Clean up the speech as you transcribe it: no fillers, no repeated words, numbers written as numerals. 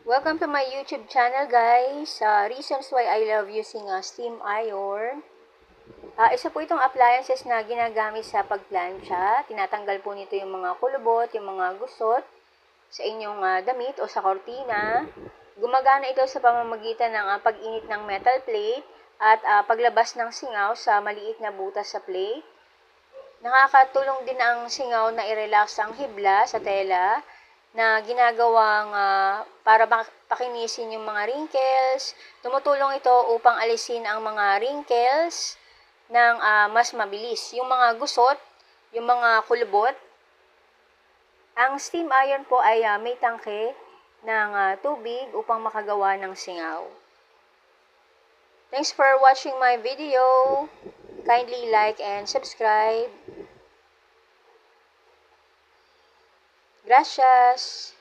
Welcome to my YouTube channel, guys. Reasons why I love using steam iron. Isa po itong appliances na ginagamit sa pagplancha. Tinatanggal po nito yung mga kulubot, yung mga gusot sa inyong damit o sa kortina. Gumagana ito sa pamamagitan ng pag-init ng metal plate at paglabas ng singaw sa maliit na butas sa plate. Nakakatulong din ang singaw na i-relax ang hibla sa tela na ginagawang para pakinisin yung mga wrinkles. Tumutulong ito upang alisin ang mga wrinkles ng mas mabilis. Yung mga gusot, yung mga kulubot. Ang steam iron po ay may tangke ng tubig upang makagawa ng singaw. Thanks for watching my video. Kindly like and subscribe. Gracias!